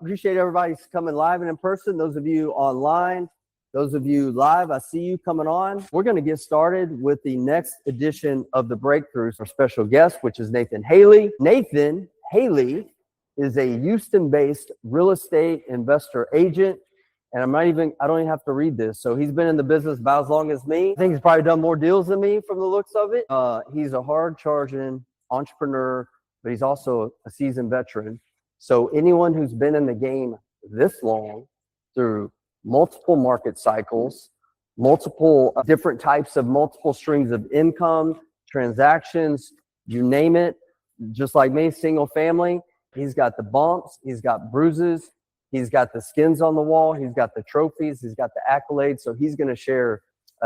Appreciate everybody coming live and in person. Those of you online, those of you live, I see you coming on. We're going to get started with the next edition of The Breakthroughs. Our special guest, which is Nathan Haley. Nathan Haley is a Houston-based real estate investor agent. And I don't even have to read this. So he's been in the business about as long as me. I think he's probably done more deals than me from the looks of it. He's a hard-charging entrepreneur, but he's also a seasoned veteran. So anyone who's been in the game this long through multiple market cycles, multiple different types of multiple streams of income, transactions, you name it, just like me, single family, he's got the bumps, he's got bruises, he's got the skins on the wall, he's got the trophies, he's got the accolades. So he's going to share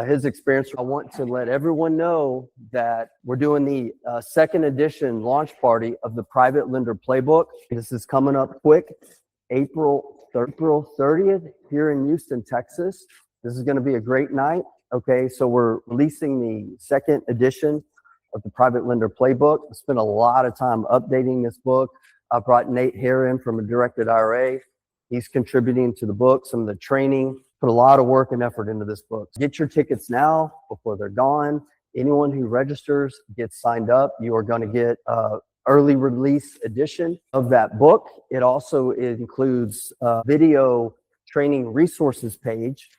his experience. I want to let everyone know that we're doing the second edition launch party of the Private Lender Playbook. This is coming up quick, April 30th here in Houston, Texas. This is going to be a great night. Okay, so we're releasing the second edition of the Private Lender Playbook. I spent a lot of time updating this book. I brought Nate Hare in from a directed IRA. He's contributing to the book, some of the training. Put a lot of work and effort into this book. Get your tickets now before they're gone. Anyone who registers gets signed up. You are going to get an early release edition of that book. It also includes a video training resources page,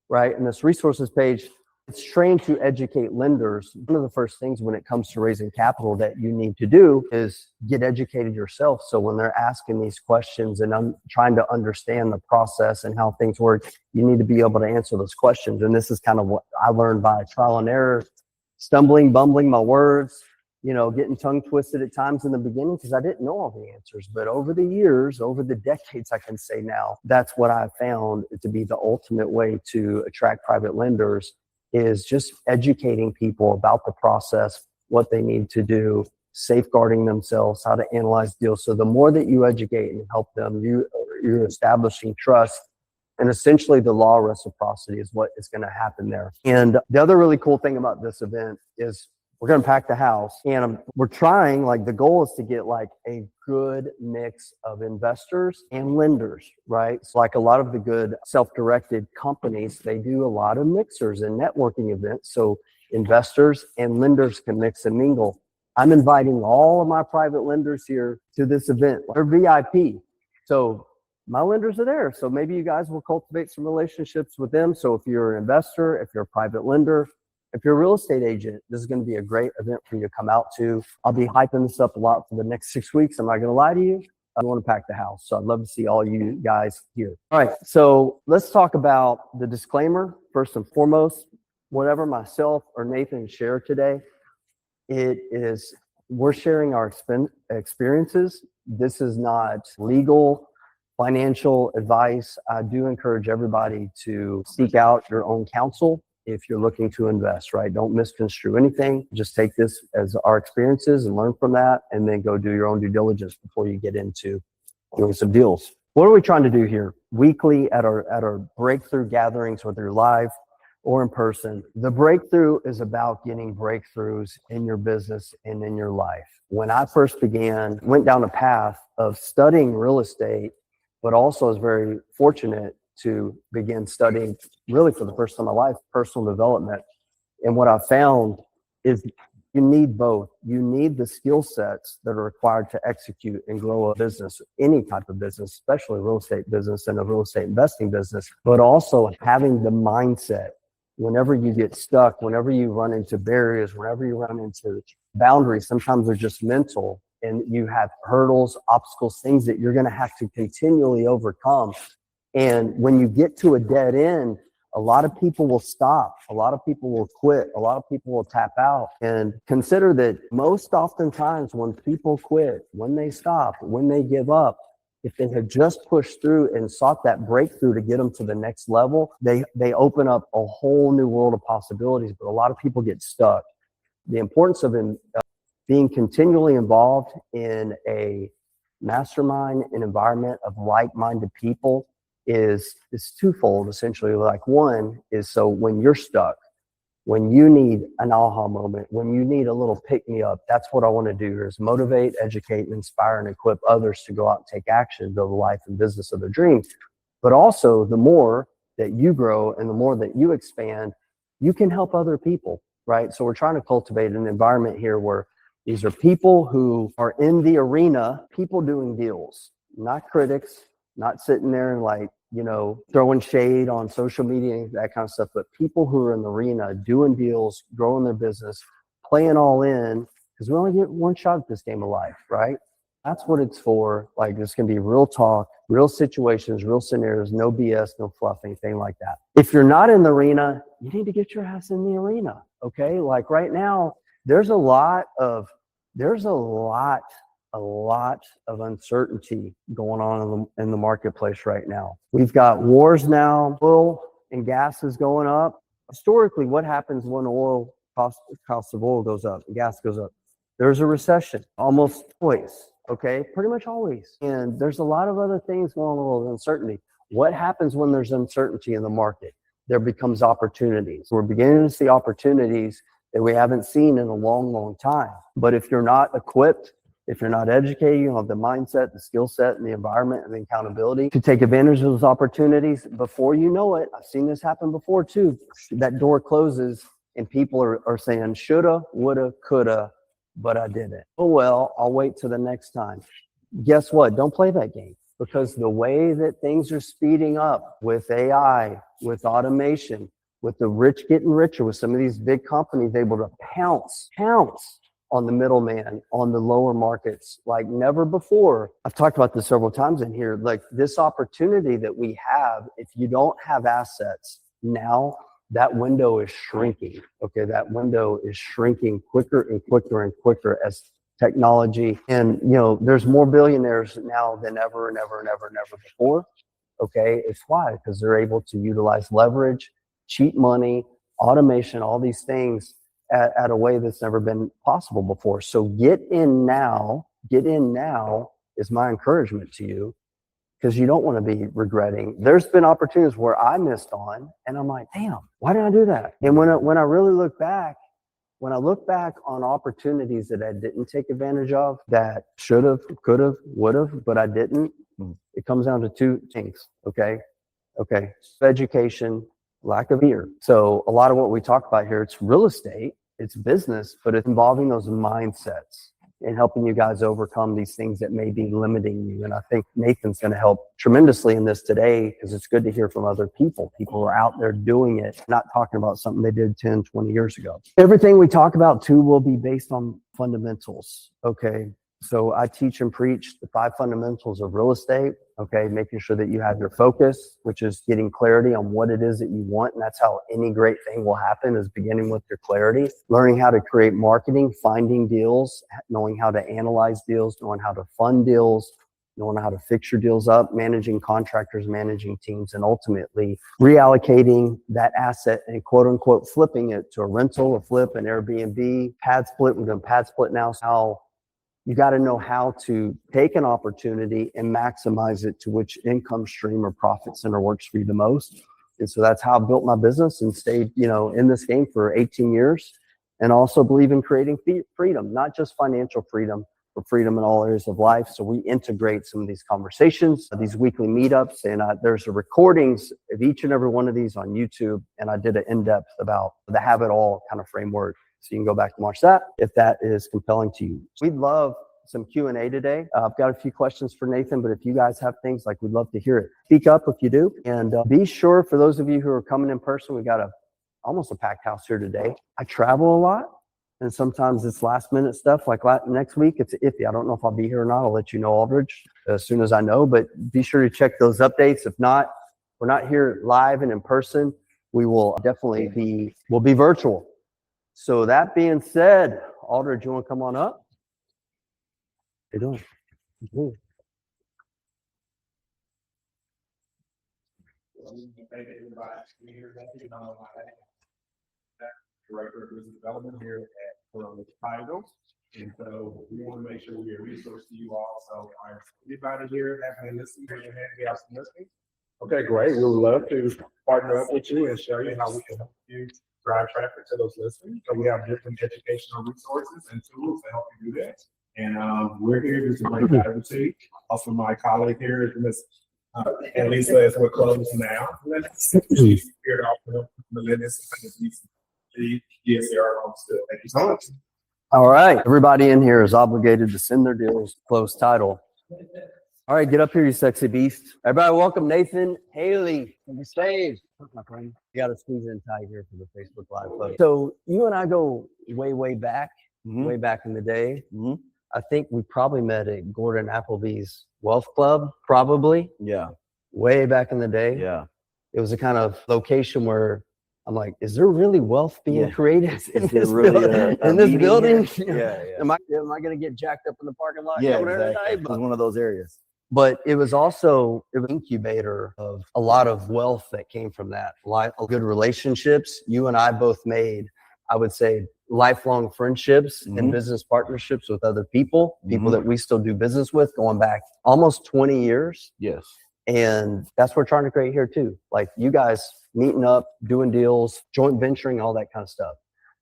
right? And this resources page, it's trained to educate lenders. One of the first things when it comes to raising capital that you need to do is get educated yourself. So when they're asking these questions and trying to understand the process and how things work, you need to be able to answer those questions. And this is kind of what I learned by trial and error, stumbling, bumbling my words, getting tongue twisted at times in the beginning because I didn't know all the answers. But over the years, over the decades, I can say now, that's what I found to be the ultimate way to attract private lenders, is just educating people about the process, what they need to do, safeguarding themselves, how to analyze deals. So the more that you educate and help them, you're establishing trust. And essentially the law of reciprocity is what is going to happen there. And the other really cool thing about this event is we're going to pack the house. And we're trying, the goal is to get a good mix of investors and lenders, right? So a lot of the good self-directed companies, they do a lot of mixers and networking events. So investors and lenders can mix and mingle. I'm inviting all of my private lenders here to this event. They're VIP. So my lenders are there. So maybe you guys will cultivate some relationships with them. So if you're an investor, if you're a private lender, if you're a real estate agent, this is going to be a great event for you to come out to. I'll be hyping this up a lot for the next 6 weeks. I'm not going to lie to you. I want to pack the house. So I'd love to see all you guys here. All right. So let's talk about the disclaimer. First and foremost, whatever myself or Nathan share today, we're sharing our experiences. This is not legal, financial advice. I do encourage everybody to seek out your own counsel if you're looking to invest, right? Don't misconstrue anything. Just take this as our experiences and learn from that, and then go do your own due diligence before you get into doing some deals. What are we trying to do here? Weekly at our breakthrough gatherings, whether you're live or in person, the breakthrough is about getting breakthroughs in your business and in your life. When I first went down a path of studying real estate, but also was very fortunate to begin studying, really for the first time in my life, personal development. And what I found is you need both. You need the skill sets that are required to execute and grow a business, any type of business, especially real estate business and a real estate investing business, but also having the mindset. Whenever you get stuck, whenever you run into barriers, whenever you run into boundaries, sometimes they're just mental, and you have hurdles, obstacles, things that you're going to have to continually overcome. And when you get to a dead end, a lot of people will stop. A lot of people will quit. A lot of people will tap out. And consider that most oftentimes when people quit, when they stop, when they give up, if they had just pushed through and sought that breakthrough to get them to the next level, they open up a whole new world of possibilities. But a lot of people get stuck. The importance of being continually involved in a mastermind, an environment of like-minded people is twofold, essentially. One is so when you're stuck, when you need an aha moment, when you need a little pick me up, that's what I want to do here is motivate, educate, and inspire and equip others to go out and take action, build the life and business of their dreams. But also, the more that you grow and the more that you expand, you can help other people, right? So we're trying to cultivate an environment here where these are people who are in the arena, people doing deals, not critics, not sitting there and like, throwing shade on social media, that kind of stuff, but people who are in the arena doing deals, growing their business, playing all in, because we only get one shot at this game of life, right? That's what it's for. Like, it's going to be real talk, real situations, real scenarios, no BS, no fluff, anything like that. If you're not in the arena, you need to get your ass in the arena. Okay. Like right now, there's a lot of uncertainty going on in the marketplace right now. We've got wars now, oil and gas is going up. Historically, what happens when cost of oil goes up and gas goes up? There's a recession, almost always, okay? Pretty much always. And there's a lot of other things going on with uncertainty. What happens when there's uncertainty in the market? There becomes opportunities. We're beginning to see opportunities that we haven't seen in a long, long time. But if you're not equipped, if you're not educated, you don't have the mindset, the skill set, and the environment and the accountability to take advantage of those opportunities, before you know it, I've seen this happen before too, that door closes and people are saying, shoulda, woulda, coulda, but I didn't. Oh, well, I'll wait till the next time. Guess what? Don't play that game, because the way that things are speeding up with AI, with automation, with the rich getting richer, with some of these big companies able to pounce on the middleman, on the lower markets like never before. I've talked about this several times in here. Like, this opportunity that we have, if you don't have assets now, that window is shrinking. Okay, that window is shrinking quicker and quicker and quicker as technology, and there's more billionaires now than ever and ever and ever and ever before. Okay, it's why? Because they're able to utilize leverage, cheap money, automation, all these things at a way that's never been possible before. So get in now is my encouragement to you, because you don't want to be regretting. There's been opportunities where I missed on and I'm like, damn, why didn't I do that? And when I really look back, when I look back on opportunities that I didn't take advantage of, that should have, could have, would have, but I didn't, it comes down to two things. Okay. Education, lack of fear. So a lot of what we talk about here, it's real estate, it's business, but it's involving those mindsets and helping you guys overcome these things that may be limiting you. And I think Nathan's going to help tremendously in this today, because it's good to hear from other people. People are out there doing it, not talking about something they did 10, 20 years ago. Everything we talk about too will be based on fundamentals. Okay. So I teach and preach the 5 fundamentals of real estate. Okay. Making sure that you have your focus, which is getting clarity on what it is that you want. And that's how any great thing will happen, is beginning with your clarity, learning how to create marketing, finding deals, knowing how to analyze deals, knowing how to fund deals, knowing how to fix your deals up, managing contractors, managing teams, and ultimately reallocating that asset and quote unquote flipping it to a rental, a flip, an Airbnb, pad split. We're doing pad split now. So how you got to know how to take an opportunity and maximize it to which income stream or profit center works for you the most. And so that's how I built my business and stayed, in this game for 18 years. And also believe in creating freedom, not just financial freedom, but freedom in all areas of life. So we integrate some of these conversations, these weekly meetups, and there's the recordings of each and every one of these on YouTube. And I did an in-depth about the have it all kind of framework. So you can go back and watch that if that is compelling to you. We'd love some Q&A today. I've got a few questions for Nathan, but if you guys have things, we'd love to hear it. Speak up if you do. And be sure, for those of you who are coming in person, we got almost a packed house here today. I travel a lot, and sometimes it's last minute stuff. Like next week, it's iffy. I don't know if I'll be here or not. I'll let you know, Aldridge, as soon as I know, but be sure to check those updates. If not, we're not here live and in person. We will definitely we'll be virtual. So that being said, Aldridge, you want to come on up? How you doing? Cool. Director of Business Development here at Columbus Chicago. And so we want to make sure we're a resource to you all. So anybody here having listened, raise your hand, we have some listening. Okay, great. We would love to partner up with you and show you how we can help you drive traffic to those listings. So we have different educational resources and tools to help you do that. And we're here just to bring that to you. Also, my colleague here is Miss and Lisa is with close now. She's here to offer millennials the DSCR homes still. Thank you so much. All right. Everybody in here is obligated to send their deals closed title. All right, get up here, you sexy beast. Everybody welcome Nathan Haley to the stage. My friend. You got to squeeze in tight here for the Facebook Live photo. So you and I go way back, way back in the day. I think we probably met at Gordon Appleby's Wealth Club, probably. Yeah. Way back in the day. Yeah. It was a kind of location where I'm like, is there really wealth being created in this building? Yeah. Am I going to get jacked up in the parking lot? Yeah, Exactly. exactly. It was one of those areas. But it was also an incubator of a lot of wealth that came from that. A lot of good relationships. You and I both made, I would say, lifelong friendships and business partnerships with other people that we still do business with, going back almost 20 years. Yes. And that's what we're trying to create here too. Like you guys meeting up, doing deals, joint venturing, all that kind of stuff.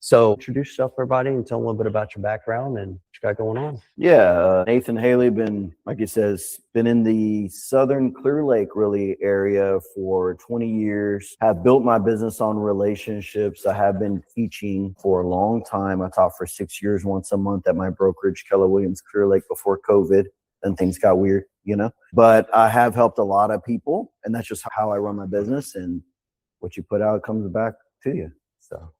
So introduce yourself, everybody, and tell them a little bit about your background and what you got going on. Yeah. Nathan Haley, been, like it says, been in the Southern Clear Lake really area for 20 years. Have built my business on relationships. I have been teaching for a long time. I taught for 6 years, once a month at my brokerage, Keller Williams Clear Lake, before COVID. Then things got weird, you know. But I have helped a lot of people, and that's just how I run my business. And what you put out comes back to you.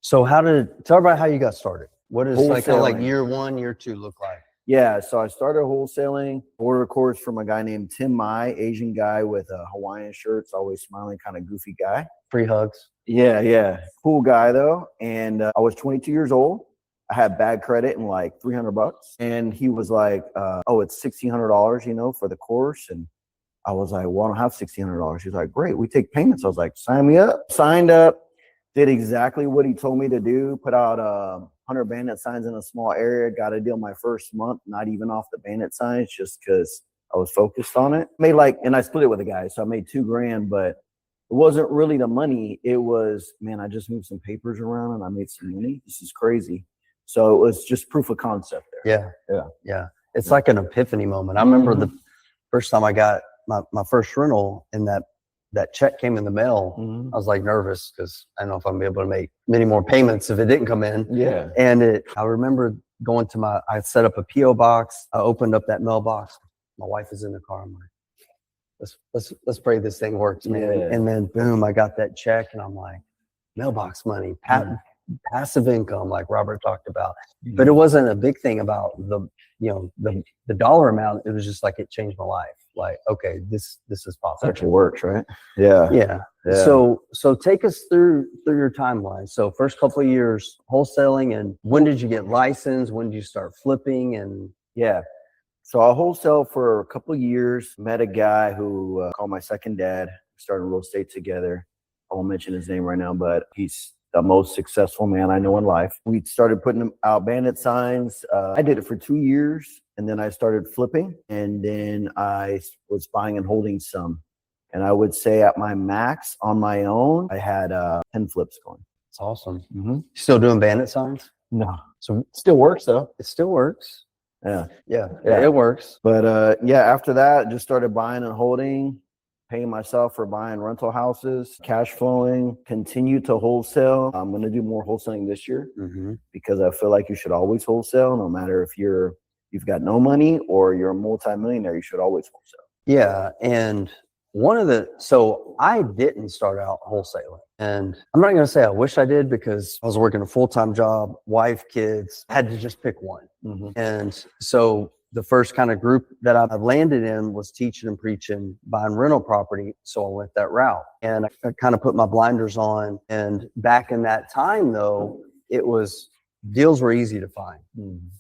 So tell everybody how you got started. What is like kind of like Wholesaling. year 1, year 2 look like? Yeah, so I started wholesaling. Ordered a course from a guy named Tim Mai, Asian guy with Hawaiian shirts, always smiling, kind of goofy guy. Free hugs. Yeah. Cool guy though. And I was 22 years old. I had bad credit and like $300. And he was like, it's $1,600, you know, for the course. And I was like, well, I don't have $1,600. He's like, great, we take payments. I was like, sign me up. Signed up. Did exactly what he told me to do. Put out 100 bandit signs in a small area. Got a deal my first month, not even off the bandit signs, just because I was focused on it. Made and I split it with a guy, so I made $2,000, but it wasn't really the money. It was, man, I just moved some papers around and I made some money. This is crazy. So it was just proof of concept there. Yeah. It's like an epiphany moment. I remember the first time I got my first rental, and that check came in the mail. I was like nervous because I don't know if I'm gonna be able to make many more payments if it didn't come in. Yeah. And I remember going to I set up a P.O. box. I opened up that mailbox. My wife is in the car. I'm like, let's pray this thing works, man. Yeah. And then boom, I got that check, and I'm like, mailbox money, passive income, like Robert talked about. But it wasn't a big thing about the dollar amount. It was just like it changed my life. Like, okay, this is possible. It actually works, right? Yeah. So take us through your timeline. So first couple of years wholesaling, and when did you get licensed? When did you start flipping? And So I wholesale for a couple of years. Met a guy who called my second dad. Started real estate together. I won't mention his name right now, but he's the most successful man I know in life. We started putting out bandit signs. I did it for 2 years, and then I started flipping, and then I was buying and holding some. And I would say at my max on my own, I had 10 flips going. it's awesome. Still doing bandit signs? No. So It still works though. it still works. Yeah. It works. But after that, just started buying and holding, paying myself for buying rental houses, cash flowing, continue to wholesale. I'm going to do more wholesaling this year because I feel like you should always wholesale, no matter if you've got no money or you're a multimillionaire, you should always wholesale. Yeah. And so I didn't start out wholesaling, and I'm not going to say I wish I did, because I was working a full-time job, wife, kids, had to just pick one. And so the first kind of group that I landed in was teaching and preaching, buying rental property. So I went that route, and I kind of put my blinders on. And back in that time though, deals were easy to find.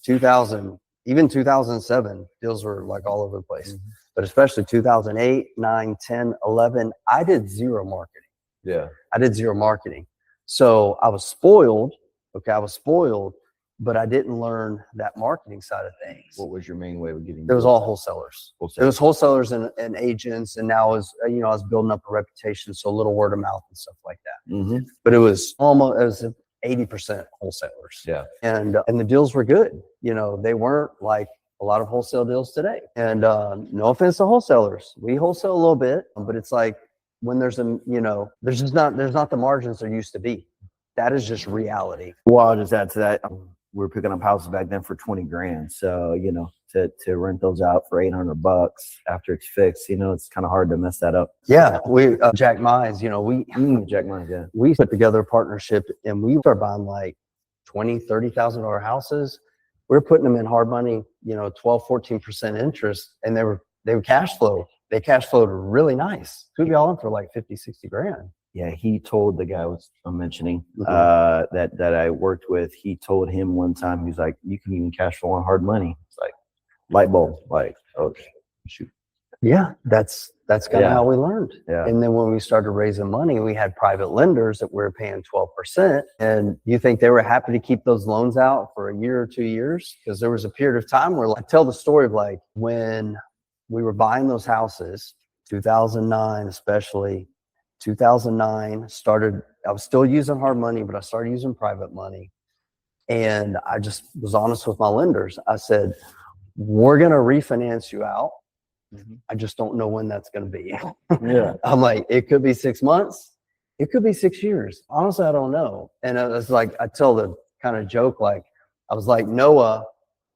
2000, even 2007, deals were like all over the place. But especially 2008, 9, 10, 11, I did zero marketing. Yeah. I did zero marketing. So I was spoiled. Okay. I was spoiled, but I didn't learn that marketing side of things. What was your main way of getting? It was all wholesalers. It was wholesalers and agents. And now I was building up a reputation. So a little word of mouth and stuff like that. But it was almost 80% wholesalers. Yeah. And the deals were good. You know, they weren't like a lot of wholesale deals today. And no offense to wholesalers, we wholesale a little bit, but it's like when there's there's not the margins there used to be. That is just reality. Well, I'll just add to that. We were picking up houses back then for 20 grand. So, you know, to rent those out for $800 after it's fixed, you know, it's kind of hard to mess that up. Yeah. We, Jack Mize, Jack Mine, yeah. we put together a partnership and we started buying like $20,000-$30,000 houses. We're putting them in hard money, 12-14% interest, and they were cash flow. They cash flowed really nice. Could be all in for like 50-60 grand. Yeah, he told the guy I'm mentioning that I worked with. He told him one time, he's like, "You can even cash flow on hard money." It's like light bulb, like, oh shoot. Yeah, that's kind of how we learned. Yeah. And then when we started raising money, we had private lenders that were paying 12%. And you think they were happy to keep those loans out for a year or 2 years? Because there was a period of time where, I tell the story of like when we were buying those houses, 2009 especially. 2009 I was still using hard money, but I started using private money. And I just was honest with my lenders. I said, we're going to refinance you out. I just don't know when that's going to be. Yeah. I'm like, it could be 6 months. It could be 6 years. Honestly, I don't know. And it's like, I tell the kind of joke, like, I was like Noah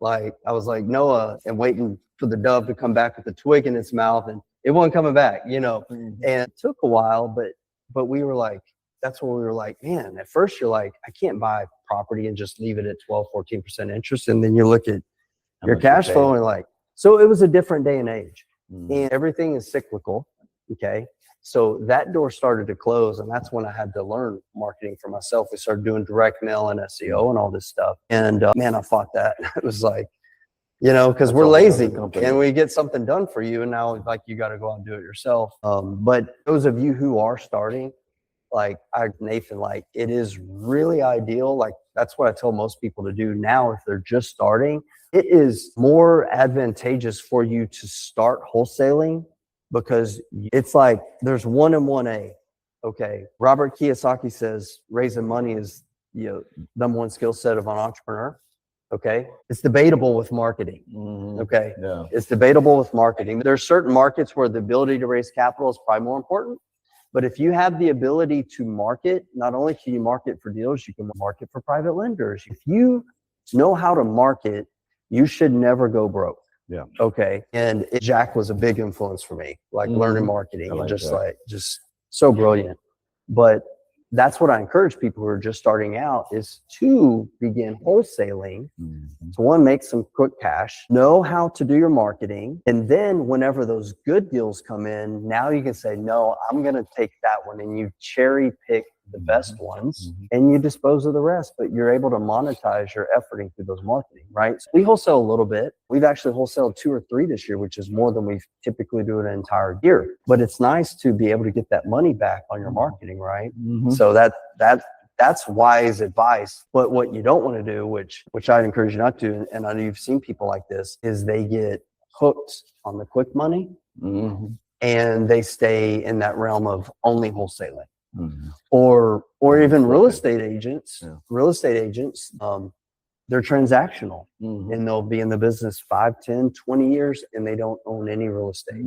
and waiting for the dove to come back with the twig in its mouth, and it wasn't coming back, and it took a while, but we were like, that's when we were like, man, at first you're like, I can't buy property and just leave it at 12-14% interest. And then you look at your cash flow and like, so it was a different day and age, and everything is cyclical. Okay. So that door started to close, and that's when I had to learn marketing for myself. We started doing direct mail and SEO and all this stuff. And man, I fought that. It was like, because we're lazy and we get something done for you, and now like you got to go out and do it yourself. But those of you who are starting, like Nathan, like it is really ideal. Like that's what I tell most people to do now if they're just starting. It is more advantageous for you to start wholesaling because it's like there's 1 and 1A. Okay. Robert Kiyosaki says raising money is number one skill set of an entrepreneur. Okay. It's debatable with marketing. Okay. Yeah. It's debatable with marketing. There's certain markets where the ability to raise capital is probably more important. But if you have the ability to market, not only can you market for deals, you can market for private lenders. If you know how to market, you should never go broke. Yeah. Okay. And Jack was a big influence for me, like learning marketing and just so brilliant. But that's what I encourage people who are just starting out is to begin wholesaling. So one, make some quick cash, know how to do your marketing. And then whenever those good deals come in, now you can say, no, I'm going to take that one. And you cherry pick the best ones and you dispose of the rest, but you're able to monetize your efforting through those marketing, right? So we wholesale a little bit. We've actually wholesaled 2 or 3 this year, which is more than we typically do in an entire year. But it's nice to be able to get that money back on your marketing, right? So that's wise advice. But what you don't want to do, which I'd encourage you not to, and I know you've seen people like this, is they get hooked on the quick money and they stay in that realm of only wholesaling. Or even real estate agents. They're transactional and they'll be in the business 5, 10, 20 years and they don't own any real estate.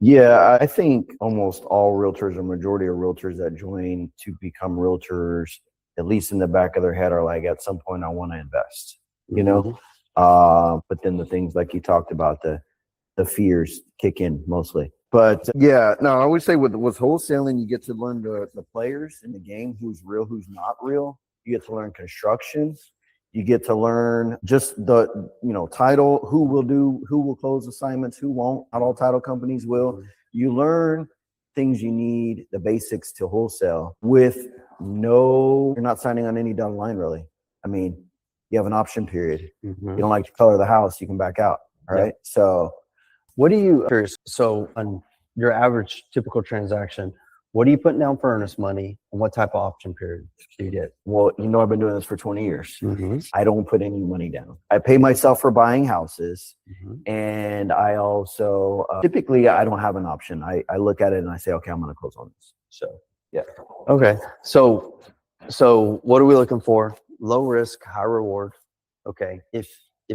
Yeah, I think almost all realtors, or majority of realtors that join to become realtors, at least in the back of their head, are like, at some point I want to invest, but then the things like you talked about, the fears kick in mostly. But yeah, no, I would say with wholesaling, you get to learn the players in the game, who's real, who's not real. You get to learn construction. You get to learn just the, title, who will close assignments, who won't. Not all title companies will. You learn things you need, the basics to wholesale with you're not signing on any dotted line really. I mean, you have an option period. You don't like the color of the house, you can back out. All right. So on your average typical transaction, what are you putting down for earnest money and what type of option period do you get? Well, I've been doing this for 20 years. I don't put any money down. I pay myself for buying houses. And I also, typically I don't have an option. I look at it and I say, okay, I'm going to close on this. So, yeah. Okay. So So what are we looking for? Low risk, high reward. Okay. If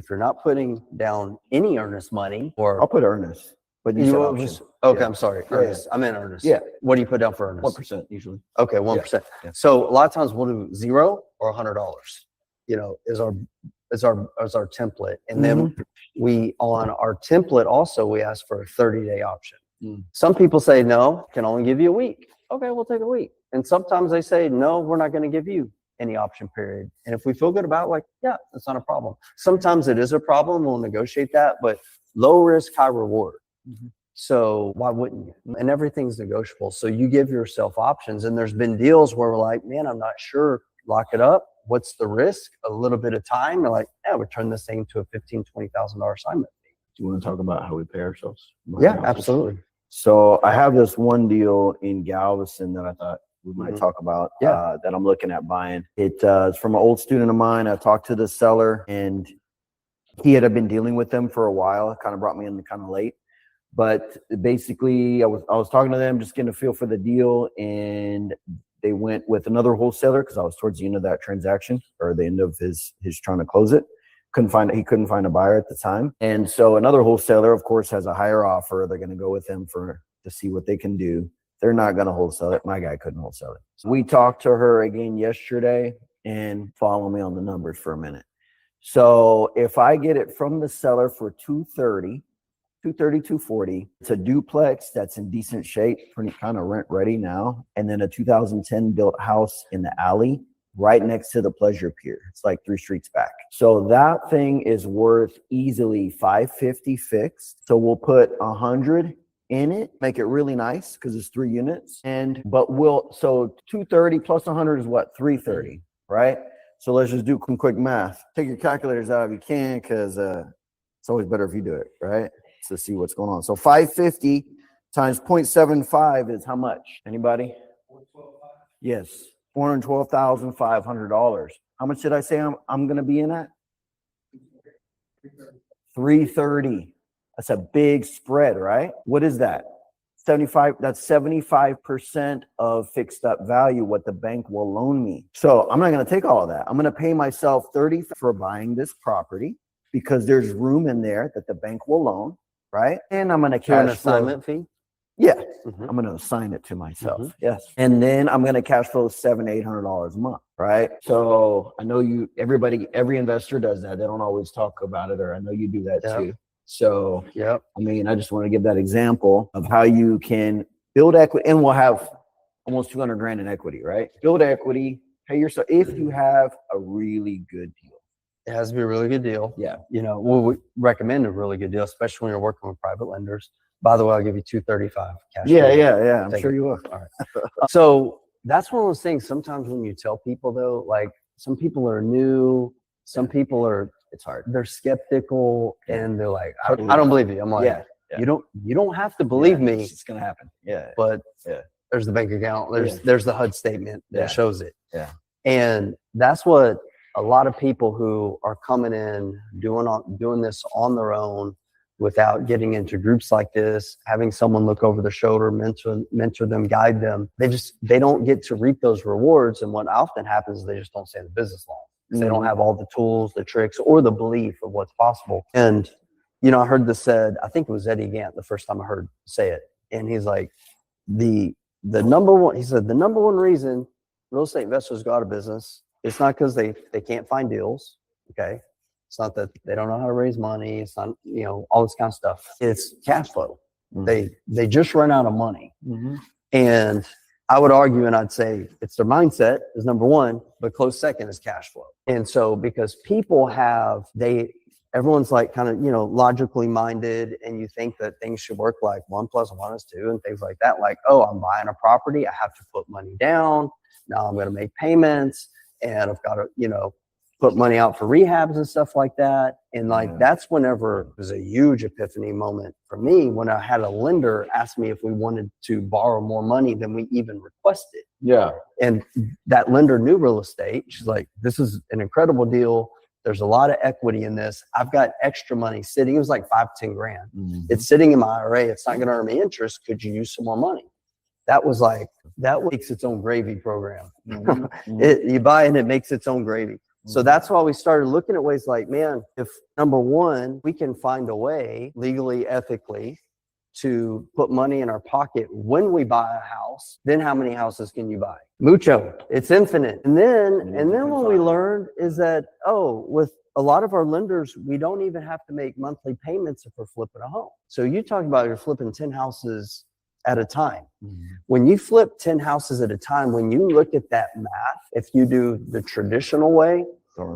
you're not putting down any earnest money I'll or put earnest, but you said option. okay, Yeah. I'm sorry. Yeah, Earnest. I meant earnest. Yeah. What do you put down for earnest? 1% usually. Okay, 1%. Yeah. So a lot of times we'll do $0 or $100. Is our template, and then we on our template also we ask for a 30-day option. Some people say no, can only give you a week. Okay, we'll take a week. And sometimes they say no, we're not going to give you any option period. And if we feel good about it, like, yeah, it's not a problem. Sometimes it is a problem. We'll negotiate that, but low risk, high reward. So why wouldn't you? And everything's negotiable. So you give yourself options. And there's been deals where we're like, man, I'm not sure. Lock it up. What's the risk? A little bit of time. They're like, yeah, we turn this thing to a $15,000, $20,000 assignment. Do you want to talk about how we pay ourselves? Yeah, absolutely. So I have this one deal in Galveston that I thought we might talk about. Yeah. That I'm looking at buying. It's from an old student of mine. I talked to the seller, and he had been dealing with them for a while. It kind of brought me in kind of late. But basically, I was talking to them, just getting a feel for the deal, and they went with another wholesaler because I was towards the end of that transaction, or the end of his trying to close it. He couldn't find a buyer at the time, and so another wholesaler, of course, has a higher offer. They're going to go with them to see what they can do. They're not going to wholesale it. My guy couldn't wholesale it. So we talked to her again yesterday, and follow me on the numbers for a minute. So if I get it from the seller for $230, $240, it's a duplex that's in decent shape, pretty kind of rent ready now, and then a 2010 built house in the alley right next to the pleasure pier. It's like 3 streets back. So that thing is worth easily $550 fixed. So we'll put $100 in it, make it really nice because it's 3 units. So $230 plus $100 is what? $330, right? So let's just do some quick math. Take your calculators out if you can, because it's always better if you do it, right? To see what's going on. So 550 times 0.75 is how much? Anybody? Yes, $412,500. How much did I say I'm going to be in at? 330. That's a big spread, right? What is that? 75. That's 75% of fixed up value what the bank will loan me. So I'm not going to take all of that. I'm going to pay myself $30 for buying this property because there's room in there that the bank will loan. Right. And I'm going to cash an assignment fee. Yeah. I'm going to assign it to myself. Yes. And then I'm going to cash flow $700-800 a month. Right. So I know every investor does that. They don't always talk about it, or I know you do that too. So, I mean, I just want to give that example of how you can build equity, and we'll have almost 200 grand in equity, right? Build equity, pay yourself if you have a really good deal. It has to be a really good deal. Yeah. We recommend a really good deal, especially when you're working with private lenders. By the way, I'll give you $235 cash. Yeah. I'm sure you will. All right. So that's one of those things. Sometimes when you tell people, though, like some people are new, some people are, it's hard. They're skeptical, and they're like, I don't believe you. I'm like, you don't have to believe me. It's gonna happen. Yeah. But there's the bank account. There's the HUD statement that shows it. Yeah. And that's what a lot of people who are coming in doing this on their own without getting into groups like this, having someone look over their shoulder, mentor them, guide them. They don't get to reap those rewards. And what often happens is they just don't stay in the business long. They don't have all the tools, the tricks, or the belief of what's possible. And, I heard this said, I think it was Eddie Gant the first time I heard say it. And he's like, the number one reason real estate investors go out of business, it's not because they can't find deals. Okay. It's not that they don't know how to raise money. It's not, all this kind of stuff. It's cash flow. They just run out of money. And I would argue, and I'd say it's their mindset is number one, but close second is cash flow. And so because people everyone's like kind of, logically minded, and you think that things should work like 1 + 1 = 2 and things like that. Like, oh, I'm buying a property. I have to put money down. Now I'm going to make payments, and I've got to, put money out for rehabs and stuff like that. And that's whenever it was a huge epiphany moment for me, when I had a lender ask me if we wanted to borrow more money than we even requested. Yeah. And that lender knew real estate. She's like, this is an incredible deal. There's a lot of equity in this. I've got extra money sitting. It was like $5-10 grand. It's sitting in my IRA. It's not going to earn me interest. Could you use some more money? that was makes its own gravy program. Mhm. You buy and it makes its own gravy. So that's why we started looking at ways like, man, if number one, we can find a way legally, ethically to put money in our pocket when we buy a house, then how many houses can you buy? Mucho. It's infinite. And then what we learned is that, with a lot of our lenders, we don't even have to make monthly payments if we're flipping a home. So you talk about you're flipping 10 houses at a time. When you flip 10 houses at a time, when you look at that math, if you do the traditional way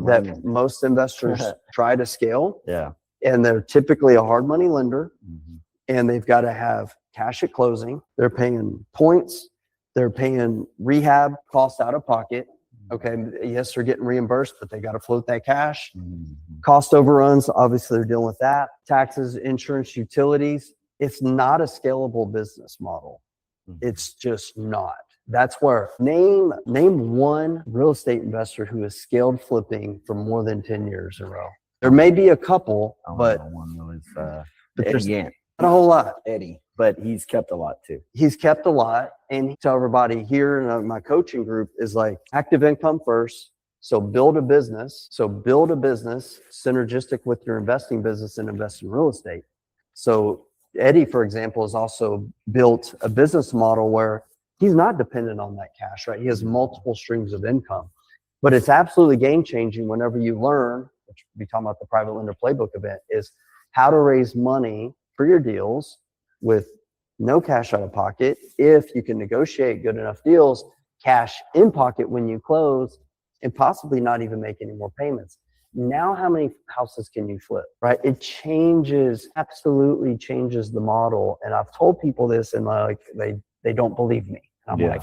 that most investors try to scale, Yeah. and they're typically a hard money lender, and they've got to have cash at closing, they're paying points, they're paying rehab costs out of pocket. Okay, yes, they're getting reimbursed, but they got to float that cash. Cost overruns, obviously they're dealing with that. Taxes, insurance, utilities. It's not a scalable business model. It's just not. That's where name one real estate investor who has scaled flipping for more than 10 years in a row. There may be a couple, but one was there's Eddie Gant. not a whole lot. Eddie, but he's kept a lot too. He's kept a lot, and tell everybody here in my coaching group is like active income first. So build a business synergistic with your investing business and invest in real estate. So Eddie, for example, has also built a business model where he's not dependent on that cash, right? He has multiple streams of income, but it's absolutely game changing whenever you learn, which we'll be talking about the private lender playbook event, is how to raise money for your deals with no cash out of pocket. If you can negotiate good enough deals, cash in pocket when you close, and possibly not even make any more payments. Now, how many houses can you flip, right? It absolutely changes the model. And I've told people this, and they don't believe me. I'm like,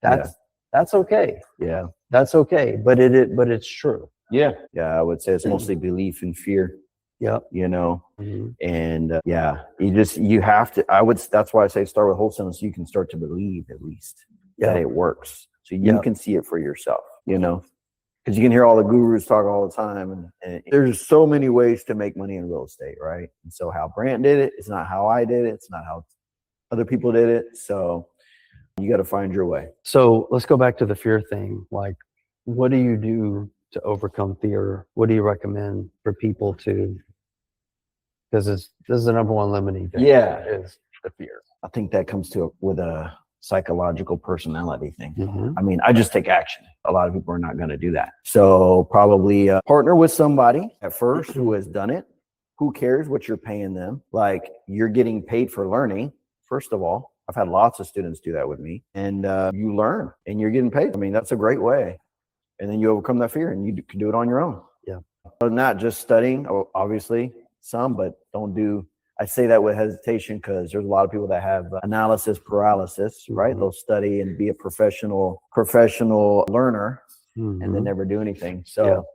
that's okay. Yeah. That's okay. But it's true. Yeah. Yeah. I would say it's mostly belief and fear. Yep. And you have to, that's why I say start with wholesaling, so you can start to believe at least that it works. So you can see it for yourself, because you can hear all the gurus talk all the time, and there's so many ways to make money in real estate, right? And so how Brant did it, it's not how I did it. It's not how other people did it. So you got to find your way. So let's go back to the fear thing. Like, what do you do to overcome fear? What do you recommend for people to, because this is the number one limiting thing. Is the fear. I think that comes with a psychological personality thing. I mean, I just take action. A lot of people are not going to do that. So probably partner with somebody at first who has done it. Who cares what you're paying them? Like, you're getting paid for learning, first of all. I've had lots of students do that with me, and you learn and you're getting paid. I mean, that's a great way. And then you overcome that fear and you can do it on your own. Yeah. Not just studying, obviously some, but I say that with hesitation because there's a lot of people that have analysis paralysis, right? They'll study and be a professional learner and then never do anything. So,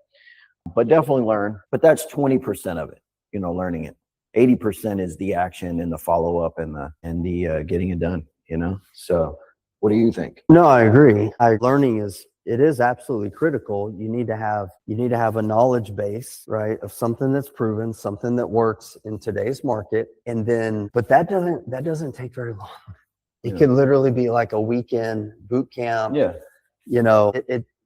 but definitely learn. But that's 20% of it, learning it. 80% is the action and the follow-up and the getting it done, So what do you think? No, I agree. Learning is absolutely critical. You need to have a knowledge base, right, of something that's proven, something that works in today's market. And then, but that doesn't take very long. It can literally be like a weekend boot camp. Yeah.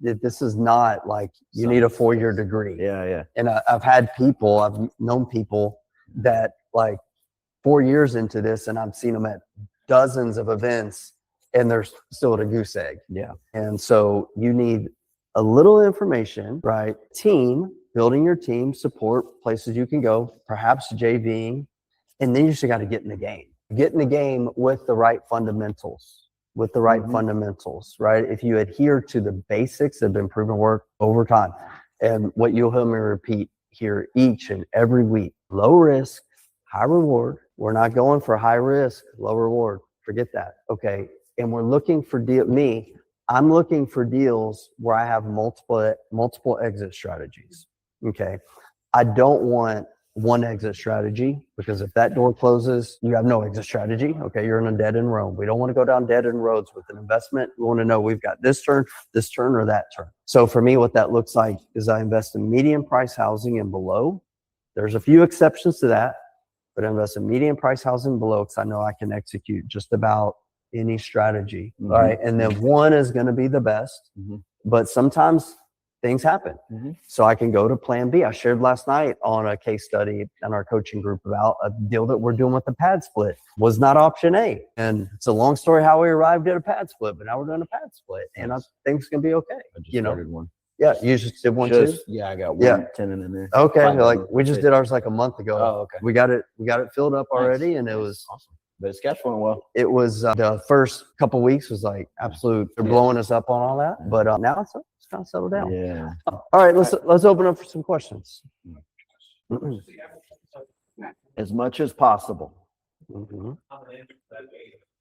This is not like you need a 4-year degree. Yeah. And I've known people that like 4 years into this, and I've seen them at dozens of events, and they're still at a goose egg. Yeah. And so you need a little information, right? Building your team, support, places you can go, perhaps JVing, and then you just got to get in the game. Get in the game with the right fundamentals, right? If you adhere to the basics that have been proven work over time, and what you'll hear me repeat here each and every week, low risk, high reward. We're not going for high risk, low reward. Forget that. Okay. And we're looking for I'm looking for deals where I have multiple exit strategies. Okay. I don't want one exit strategy, because if that door closes, you have no exit strategy. Okay. You're in a dead end road. We don't want to go down dead end roads with an investment. We want to know we've got this turn, or that turn. So for me, what that looks like is I invest in medium price housing and below. There's a few exceptions to that, but I invest in medium price housing below because I know I can execute just about any strategy, Mhm. right? And then one is going to be the best, Mhm. but sometimes things happen. Mhm. So I can go to plan B. I shared last night on a case study in our coaching group about a deal that we're doing with the pad split. Was not option A. And it's a long story how we arrived at a pad split, but now we're doing a pad split. And I think it's going to be okay. I just You know? started one. Yeah, you just did one too? Yeah, I got one Yeah. tenant in there. Okay, 5 of like them. we just did ours like a month ago. Oh, okay. We got it filled up already, Nice. and it was Awesome. But it's cash flowing well. it was the first couple weeks was like absolute. They're blowing us up on all that, but now it's kind of settled down. Yeah. All right, let's open up for some questions. As much as possible. Mhm.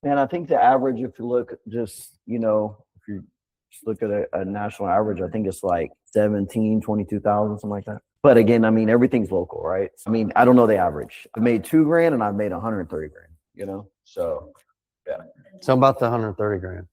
And I think the average, if you look just, if you just look at a national average, I think it's like 17, 22,000, something like that. But again, I mean, everything's local, right? I mean, I don't know the average. I made $2,000 and I've made 130 grand, so yeah. So about the 130 grand.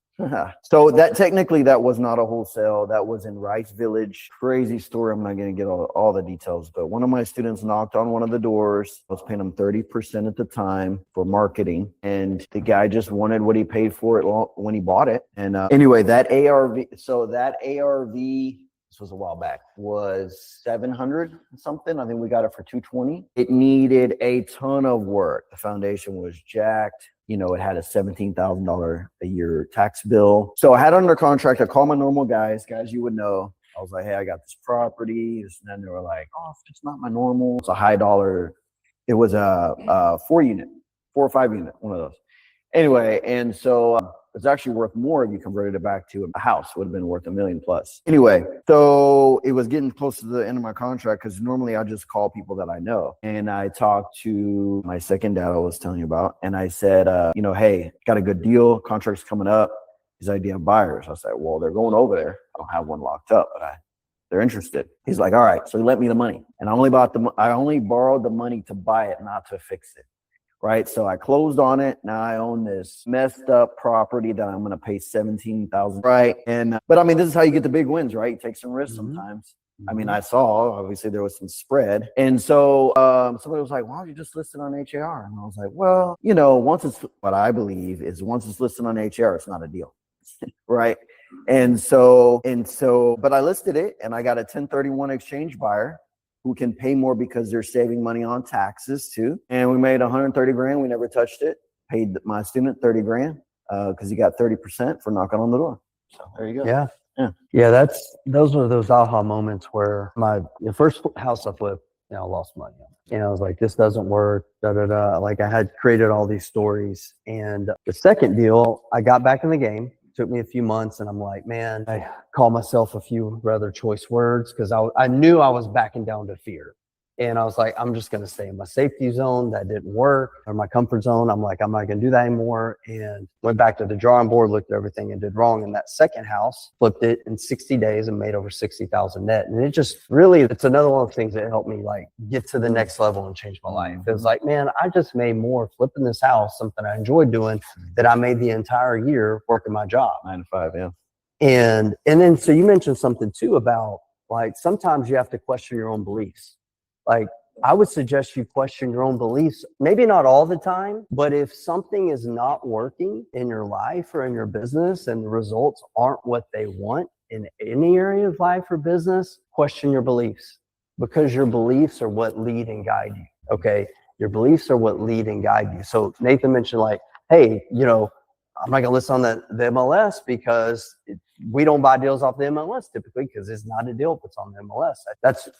So that technically that was not a wholesale. That was in Rice Village. Crazy story. I'm not going to get all the details, but one of my students knocked on one of the doors. I was paying him 30% at the time for marketing, and the guy just wanted what he paid for it when he bought it. And anyway, that ARV. So that ARV. This was a while back, was 700 something. I think we got it for 220. It needed a ton of work. The foundation was jacked. It had a $17,000 a year tax bill. So I had it under contract. I called my normal guys you would know. I was like, hey, I got this property. And then they were like, oh, it's not my normal. It's a high dollar. It was a 4 or 5 unit, one of those. Anyway, and so it's actually worth more if you converted it back to a house. It would have been worth $1 million plus. Anyway, so it was getting close to the end of my contract because normally I just call people that I know. And I talked to my second dad I was telling you about, and I said, hey, got a good deal. Contract's coming up. His idea of buyers. I was like, well, they're going over there. I don't have one locked up, but they're interested. He's like, all right. So he lent me the money, and I only borrowed the money to buy it, not to fix it. Right. So I closed on it. Now I own this messed up property that I'm going to pay $17,000. Right. And, but I mean, this is how you get the big wins, right? You take some risks sometimes. I mean, I saw, obviously there was some spread. And so, somebody was like, why don't you just list it on HAR? And I was like, well, what I believe is once it's listed on HAR, it's not a deal. Right. And so, but I listed it and I got a 1031 exchange buyer who can pay more because they're saving money on taxes too. And we made 130 grand. We never touched it. Paid my student 30 grand because he got 30% for knocking on the door. So there you go. Yeah. Those were those aha moments where the first house I flipped, I lost money. I was like, this doesn't work. Like I had created all these stories. And the second deal, I got back in the game. Took me a few months, and I'm like, man, I call myself a few rather choice words because I knew I was backing down to fear. And I was like, I'm just going to stay in my safety zone. That didn't work, or my comfort zone. I'm like, I'm not going to do that anymore. And went back to the drawing board, looked at everything and did wrong. And that second house, flipped it in 60 days and made over 60,000 net. And it just really, it's another one of the things that helped me like get to the next level and change my life. It was like, man, I just made more flipping this house, something I enjoyed doing, that I made the entire year working my job. 9 to 5, yeah. And then, so you mentioned something too about like, sometimes you have to question your own beliefs. Like, I would suggest you question your own beliefs, maybe not all the time, but if something is not working in your life or in your business and the results aren't what they want in any area of life or business, question your beliefs, because your beliefs are what lead and guide you. Okay. Your beliefs are what lead and guide you. So Nathan mentioned like, hey, I'm not going to list on the MLS because we don't buy deals off the MLS typically because it's not a deal if it's on the MLS. That's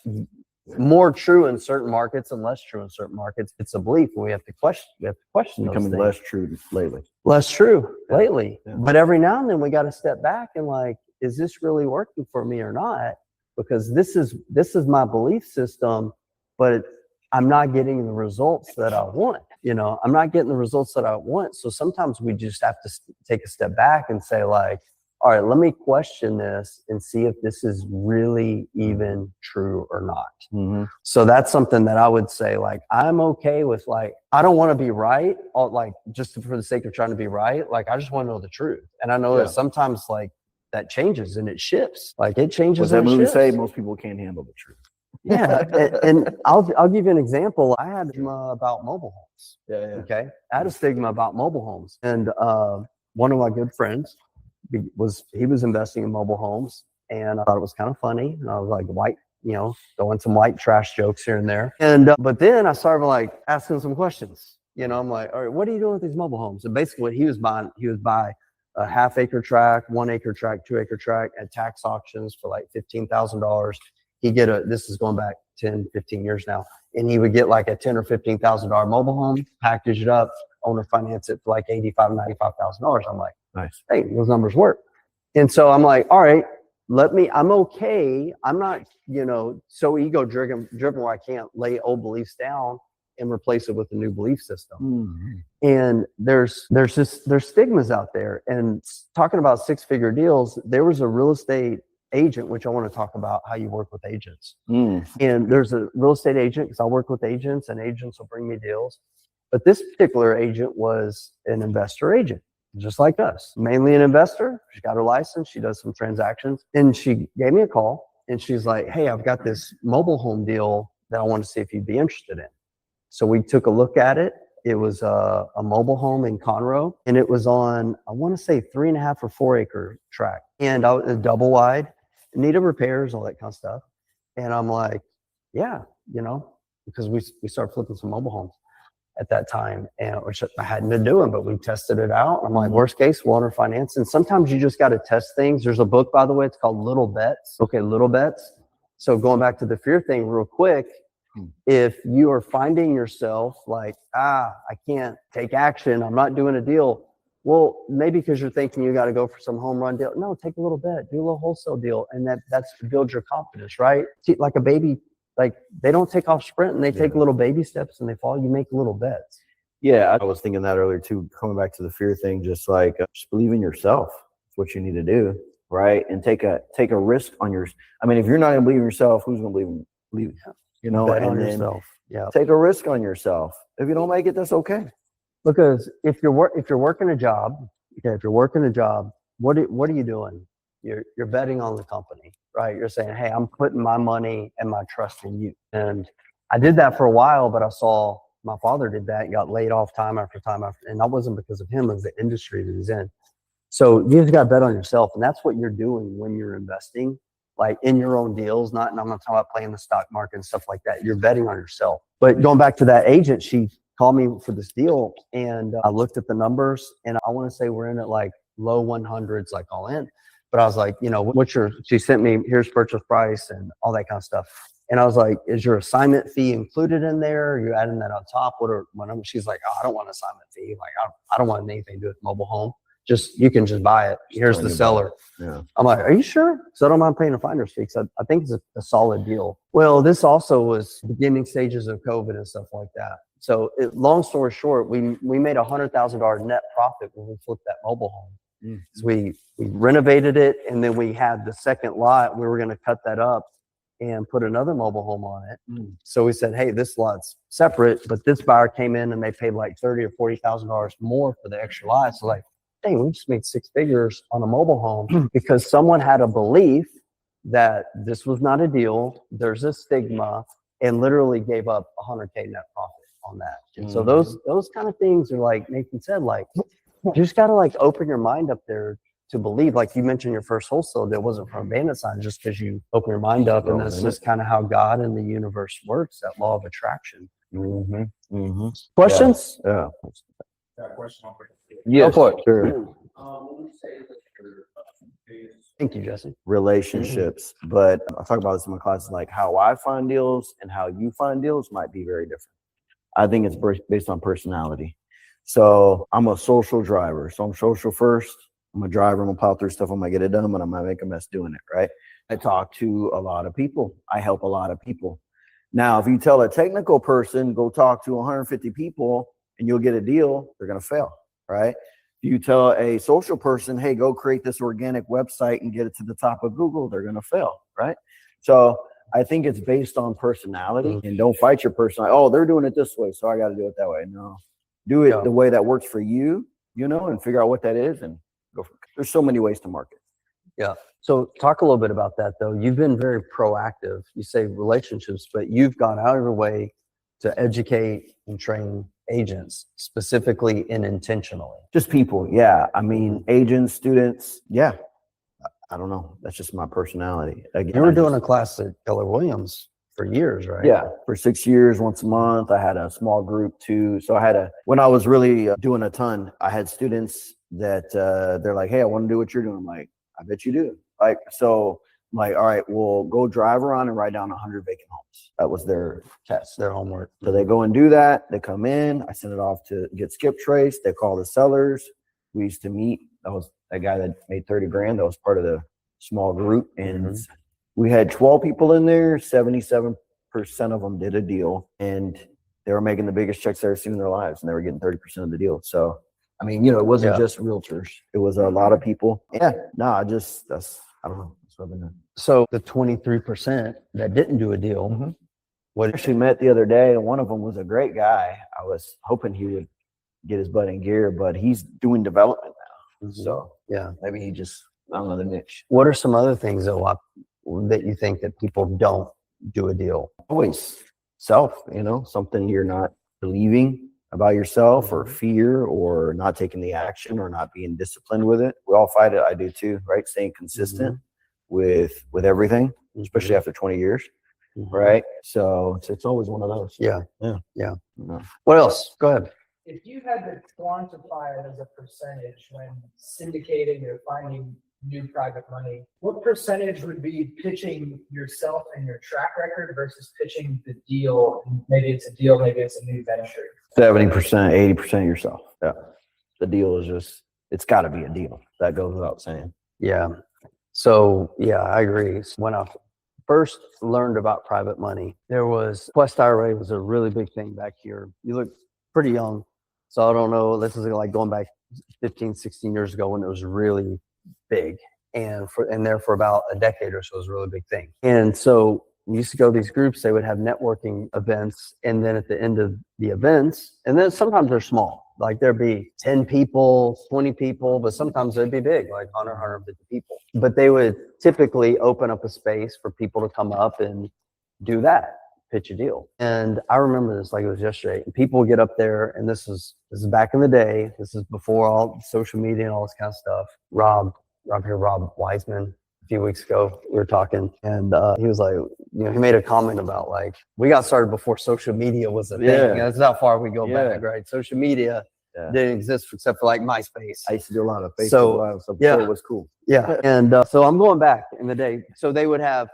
more true in certain markets and less true in certain markets. It's a belief, and we have to question. Becoming those less true lately. Less true lately. Yeah. But every now and then we got to step back and like, is this really working for me or not? Because this is my belief system, but I'm not getting the results that I want. I'm not getting the results that I want. So sometimes we just have to take a step back and say like, all right, let me question this and see if this is really even true or not. Mm-hmm. So that's something that I would say, like, I'm okay with, like, I don't want to be right, like, just for the sake of trying to be right. Like, I just want to know the truth. And I know that sometimes, like, that changes and it shifts. Like, it changes. What's that movie say? Most people can't handle the truth. Yeah. and I'll give you an example. I had a stigma about mobile homes. Yeah. Okay. I had a stigma about mobile homes. And one of my good friends he was investing in mobile homes, and I thought it was kind of funny. And I was like, throwing some light trash jokes here and there. And but then I started like asking some questions. I'm like, all right, what are you doing with these mobile homes? And basically, what he was buying a half-acre tract, 1 acre tract, 2 acre tract at tax auctions for like $15,000. This is going back 10, 15 years now, and he would get like a $10,000 or $15,000 mobile home, package it up, owner finance it for like $85,000, $95,000. I'm like, Nice. hey, those numbers work. And so I'm like, all right, I'm okay. I'm not, so ego driven where I can't lay old beliefs down and replace it with a new belief system. Mm-hmm. And there's stigmas out there. And talking about 6-figure deals, there was a real estate agent, which I want to talk about how you work with agents. And there's a real estate agent, because I work with agents and agents will bring me deals. But this particular agent was an investor agent, just like us, mainly an investor. She got her license. She does some transactions, and she gave me a call and she's like, hey, I've got this mobile home deal that I want to see if you'd be interested in. So we took a look at it. It was a mobile home in Conroe, and it was on, I want to say 3.5 or 4 acre tract, and a double wide, needed repairs, all that kind of stuff. And I'm like, yeah, because we started flipping some mobile homes at that time, and which I hadn't been doing, but we tested it out. I'm like, worst case, we'll owner finance. And sometimes you just got to test things. There's a book, by the way, it's called Little Bets. Okay, Little Bets. So going back to the fear thing real quick, if you are finding yourself like, I can't take action, I'm not doing a deal. Well, maybe because you're thinking you got to go for some home run deal. No, take a little bet, do a little wholesale deal. And that's to build your confidence, right? Like a baby, like they don't take off sprint, and they take little baby steps and they fall. You make little bets. Yeah, I was thinking that earlier too, coming back to the fear thing, just like just believe in yourself. It's what you need to do, right? And take a risk on yours. I mean, if you're not going to believe in yourself, who's going to believe in you? Bet and on then yourself. Yeah. take a risk on yourself. If you don't make it, that's okay. Because if you're working a job, what are you doing? You're betting on the company, right? You're saying, hey, I'm putting my money and my trust in you. And I did that for a while, but I saw my father did that and got laid off time after time after, and that wasn't because of him, it was the industry that he's in. So you just got to bet on yourself, and that's what you're doing when you're investing, like in your own deals. And I'm not talking about playing the stock market and stuff like that. You're betting on yourself. But going back to that agent, she called me for this deal, and I looked at the numbers, and I want to say we're in at like low 100s, like all in. But I was like, she sent me, here's purchase price and all that kind of stuff. And I was like, is your assignment fee included in there? Are you adding that on top? She's like, oh, I don't want an assignment fee. Like, I don't want anything to do with mobile home. You can just buy it. Here's the seller. Yeah. I'm like, are you sure? Because I don't mind paying a finder's fee. Because I think it's a solid deal. Well, this also was beginning stages of COVID and stuff like that. So long story short, we made $100,000 net profit when we flipped that mobile home. So we renovated it, and then we had the second lot. We were going to cut that up and put another mobile home on it. So we said, hey, this lot's separate, but this buyer came in and they paid like $30,000 or $40,000 more for the extra lot. So like, dang, we just made 6 figures on a mobile home because someone had a belief that this was not a deal. There's a stigma, and literally gave up $100K net profit on that. And so those kind of things are, like Nathan said, like you just got to like open your mind up there to believe. Like you mentioned, your first wholesale deal wasn't from a bandit sign, just because you open your mind up, and that's just kind of how God and the universe works, that law of attraction. Questions? Yeah. Got a question on Yes, Go for it. sure. Thank you, Jesse. Relationships, but I talk about this in my classes, like how I find deals and how you find deals might be very different. I think it's based on personality. So I'm a social driver. So I'm social first. I'm a driver. I'm gonna plow through stuff. I'm gonna get it done, but I'm gonna make a mess doing it, right? I talk to a lot of people. I help a lot of people. Now, if you tell a technical person, go talk to 150 people and you'll get a deal, they're gonna fail, right? If you tell a social person, hey, go create this organic website and get it to the top of Google, they're gonna fail, right? So I think it's based on personality, and don't fight your personality. Oh, they're doing it this way, so I got to do it that way. No, do it the way that works for you, and figure out what that is and go. There's so many ways to market. Yeah. So talk a little bit about that, though. You've been very proactive. You say relationships, but you've gone out of your way to educate and train agents specifically and intentionally? Just people. Yeah. I mean, agents, students. Yeah. I don't know. That's just my personality. Again, You were doing a class at Keller Williams for years, right? Yeah, for 6 years, once a month. I had a small group too. So when I was really doing a ton, I had students that they're like, hey, I want to do what you're doing. I'm like, I bet you do. Like, so I'm like, all right, well, go drive around and write down 100 vacant homes. That was their test, their homework. So they go and do that. They come in. I send it off to get skip trace. They call the sellers. We used to meet. That was that guy that made 30 grand. That was part of the small group. And we had 12 people in there. 77% of them did a deal. And they were making the biggest checks they ever seen in their lives. And they were getting 30% of the deal. So, I mean, it wasn't just realtors. It was a lot of people. Yeah, no, I don't know. That's what I've been doing. So the 23% that didn't do a deal, What I actually met the other day, and one of them was a great guy. I was hoping he would get his butt in gear, but he's doing development now. So yeah. maybe he just found another niche. What are some other things though that you think that people don't do a deal? Always self, something you're not believing about yourself, or fear, or not taking the action, or not being disciplined with it. We all fight it. I do too, right? Staying consistent with everything, especially after 20 years. Right. So it's always one of those. Yeah. Yeah. What else? Go ahead. If you had to quantify it as a percentage when syndicating or finding new private money, what percentage would be pitching yourself and your track record versus pitching the deal? Maybe it's a deal, maybe it's a new venture. 70%, 80% yourself. Yeah. The deal is it's got to be a deal. That goes without saying. Yeah. So yeah, I agree. When I first learned about private money, there was Quest IRA was a really big thing back here. You look pretty young, so I don't know. This is like going back 15, 16 years ago when it was really big, and there for about a decade or so, it was a really big thing. And so we used to go to these groups. They would have networking events, and then at the end of the events, and then sometimes they're small. Like there'd be 10 people, 20 people, but sometimes they'd be big, like 100, 150 people. But they would typically open up a space for people to come up and do that, pitch a deal. And I remember this like it was yesterday. And people would get up there, and this is back in the day. This is before all social media and all this kind of stuff. Rob Wiseman, a few weeks ago, we were talking, and he was like, he made a comment about like, we got started before social media was a thing. That's how far we go back, right? Social media didn't exist except for like MySpace. I used to do a lot of Facebook, so it was cool. Yeah, and so I'm going back in the day. So they would have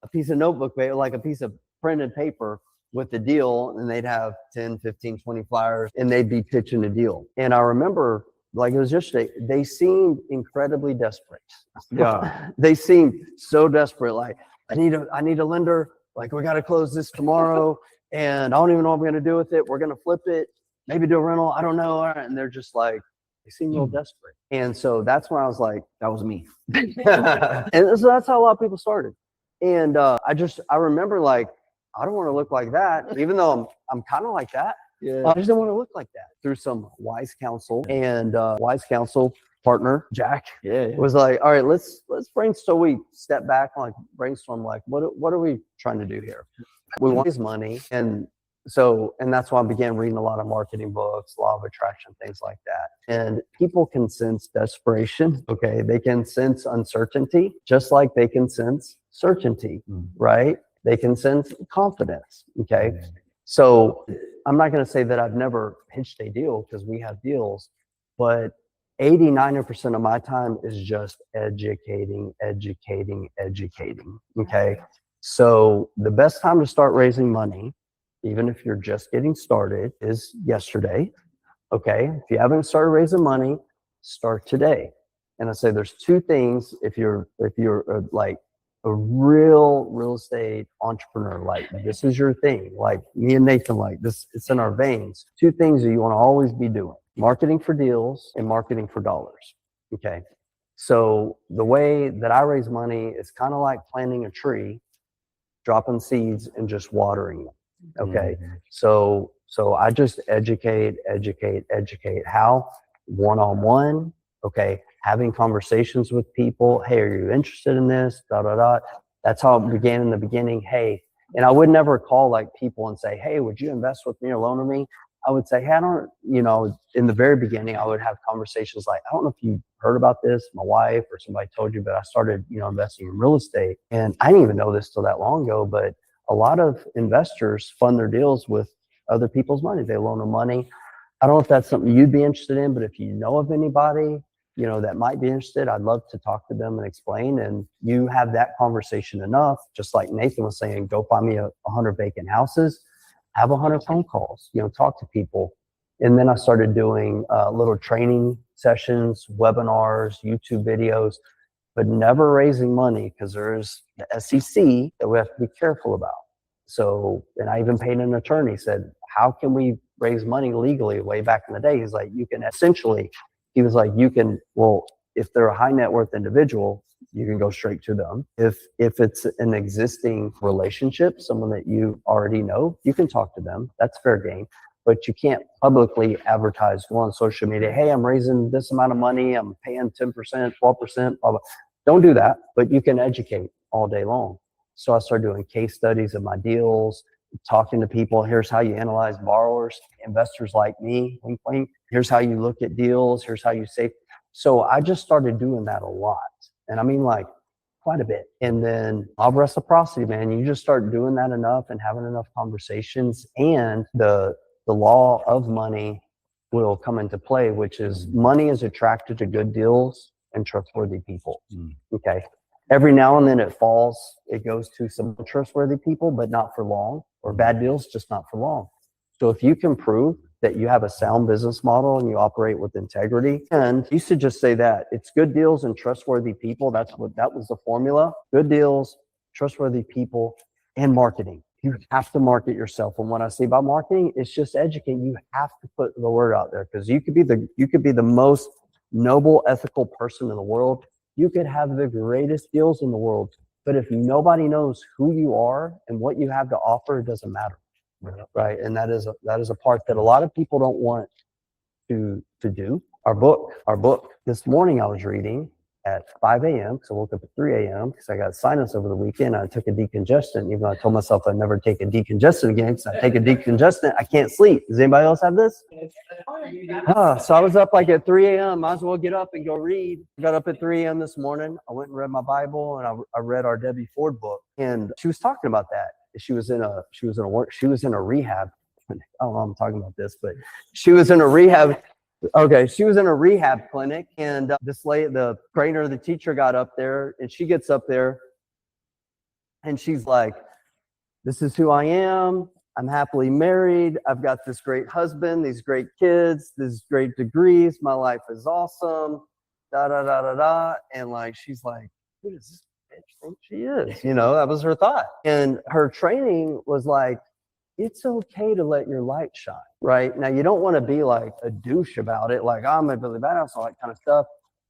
a piece of notebook, like a piece of printed paper with the deal, and they'd have 10, 15, 20 flyers, and they'd be pitching a deal. And I remember, like it was yesterday, they seemed incredibly desperate. Yeah. They seemed so desperate. Like, I need a lender. Like, we got to close this tomorrow, and I don't even know what we're going to do with it. We're going to flip it, maybe do a rental. I don't know. And they're just like, they seem real desperate. And so that's when I was like, That was me. and so that's how a lot of people started. And I remember like, I don't want to look like that, even though I'm kind of like that. Yeah. I just didn't want to look like that. Through some wise counsel, and wise counsel partner Jack was like, all right, let's brainstorm. So we step back, like brainstorm, like what are we trying to do here? We want his money, and that's why I began reading a lot of marketing books, law of attraction, things like that. And people can sense desperation. Okay, they can sense uncertainty, just like they can sense certainty, right? They can sense confidence. Okay, so I'm not going to say that I've never pitched a deal, because we have deals, but 80-90% of my time is just educating. Okay. So the best time to start raising money, even if you're just getting started, is yesterday. Okay. If you haven't started raising money, start today. And I say there's two things if you're like a real estate entrepreneur, like this is your thing, like me and Nathan, like this, it's in our veins. Two things that you want to always be doing: marketing for deals and marketing for dollars. Okay. So the way that I raise money is kind of like planting a tree, dropping seeds and just watering them. Okay. So I just educate. How? One-on-one. Okay. Having conversations with people. Hey, are you interested in this? That's how it began in the beginning. Hey, and I would never call like people and say, hey, would you invest with me or loan with me? I would say, hey, I don't, in the very beginning, I would have conversations like, I don't know if you heard about this, my wife or somebody told you, but I started, investing in real estate. And I didn't even know this till that long ago, but a lot of investors fund their deals with other people's money. They loan them money. I don't know if that's something you'd be interested in, but if you know of anybody, that might be interested, I'd love to talk to them and explain. And you have that conversation enough, just like Nathan was saying, go find me 100 vacant houses, have 100 phone calls, talk to people. And then I started doing little training sessions, webinars, YouTube videos, but never raising money because there's the SEC that we have to be careful about. So, and I even paid an attorney, said, how can we raise money legally way back in the day? He's like, he was like, well, if they're a high net worth individual, you can go straight to them. If it's an existing relationship, someone that you already know, you can talk to them. That's fair game. But you can't publicly advertise, go on social media, hey, I'm raising this amount of money, I'm paying 10%, 12%, blah, blah. Don't do that, but you can educate all day long. So I started doing case studies of my deals, talking to people. Here's how you analyze borrowers, investors like me, wink, wink. Here's how you look at deals. Here's how you save. So I just started doing that a lot. And I mean, like, quite a bit. And then law of reciprocity, man, you just start doing that enough and having enough conversations, and the law of money will come into play, which is money is attracted to good deals and trustworthy people. Okay. Every now and then it falls, it goes to some trustworthy people, but not for long, or bad deals, just not for long. So if you can prove that you have a sound business model and you operate with integrity, and you should just say that it's good deals and trustworthy people. That was the formula. Good deals, trustworthy people, and marketing. You have to market yourself. And what I say about marketing, it's just educate. You have to put the word out there, because you could be the most noble, ethical person in the world. You could have the greatest deals in the world, but if nobody knows who you are and what you have to offer, it doesn't matter, right? And that is a part that a lot of people don't want to do. Our book. This morning I was reading at 5 a.m. because I woke up at 3 a.m. because I got sinus over the weekend. I took a decongestant, even though I told myself I'd never take a decongestant again, because I take a decongestant, I can't sleep. Does anybody else have this? So I was up like at 3 a.m. Might as well get up and go read. I got up at 3 a.m. this morning. I went and read my Bible, and I read our Debbie Ford book, and she was talking about that. She was in a rehab. I don't know I'm talking about this, but she was in a rehab. Okay, she was in a rehab clinic, and this lady, the trainer, the teacher, got up there, and she gets up there, and she's like, "This is who I am. I'm happily married. I've got this great husband, these great kids, these great degrees. My life is awesome." Da da da da da, and like she's like, "Who does this bitch think she is?" That was her thought, and her training was like, it's okay to let your light shine, right? Now, you don't want to be like a douche about it, like, I'm a Billy Badass, all that kind of stuff.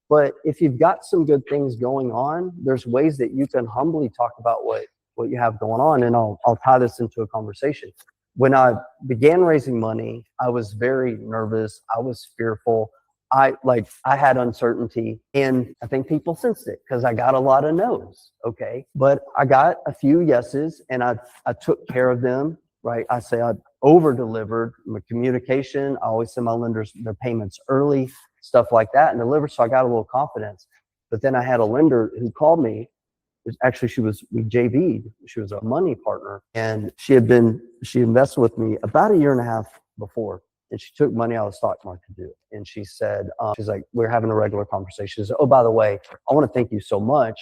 But if you've got some good things going on, there's ways that you can humbly talk about what you have going on. And I'll tie this into a conversation. When I began raising money, I was very nervous. I was fearful. I had uncertainty, and I think people sensed it because I got a lot of no's. Okay. But I got a few yeses, and I took care of them. Right. I say I over-delivered my communication. I always send my lenders their payments early, stuff like that, and deliver. So I got a little confidence. But then I had a lender who called me. Actually, we JV'd. She was a money partner, and she invested with me about a year and a half before, and she took money out of the stock market to do it. And she said, she's like, we're having a regular conversation. She said, oh, by the way, I want to thank you so much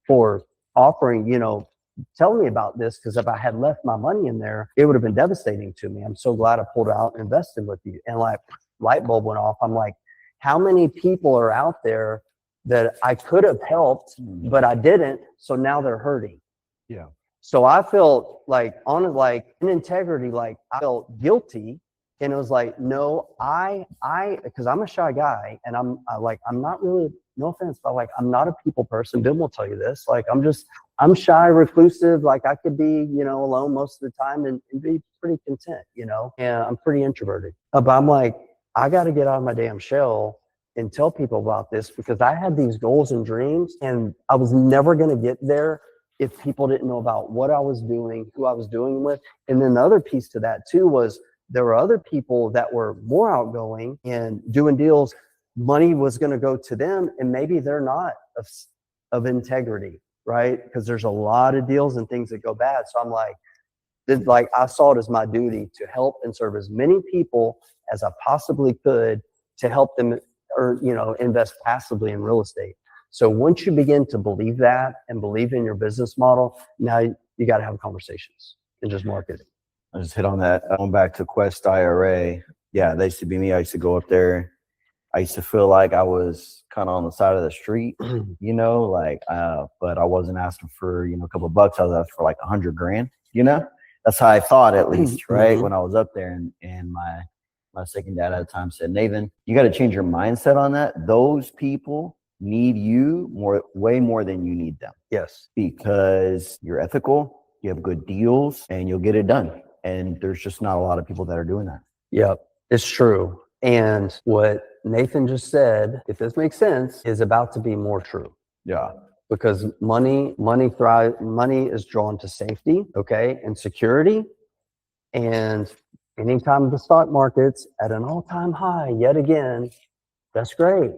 for offering, tell me about this, because if I had left my money in there, it would have been devastating to me. I'm so glad I pulled out and invested with you. And like light bulb went off. I'm like, how many people are out there that I could have helped, but I didn't. So now they're hurting. Yeah. So I felt like in integrity, like I felt guilty. And it was like, no, because I'm a shy guy, and I'm not really, no offense, but like, I'm not a people person. Ben will tell you this. Like, I'm shy, reclusive. Like, I could be, alone most of the time and be pretty content, and I'm pretty introverted. But I'm like, I got to get out of my damn shell and tell people about this, because I had these goals and dreams, and I was never going to get there if people didn't know about what I was doing, who I was doing with. And then the other piece to that too was, there were other people that were more outgoing and doing deals. Money was going to go to them, and maybe they're not of integrity, right? Because there's a lot of deals and things that go bad. So I'm like, I saw it as my duty to help and serve as many people as I possibly could to help them or, invest passively in real estate. So once you begin to believe that and believe in your business model, now you got to have conversations and just market it. I just hit on that. Going back to Quest IRA. Yeah, that used to be me. I used to go up there. I used to feel like I was kind of on the side of the street, but I wasn't asking for, a couple of bucks. I was asking for like $100,000, That's how I thought, at least, right? When I was up there, and my second dad at the time said, Nathan, you got to change your mindset on that. Those people need you way more than you need them. Yes. Because you're ethical, you have good deals, and you'll get it done. And there's just not a lot of people that are doing that. Yep, it's true. And what Nathan just said, if this makes sense, is about to be more true. Yeah. Because money is drawn to safety, okay, and security. And anytime the stock market's at an all-time high yet again, that's great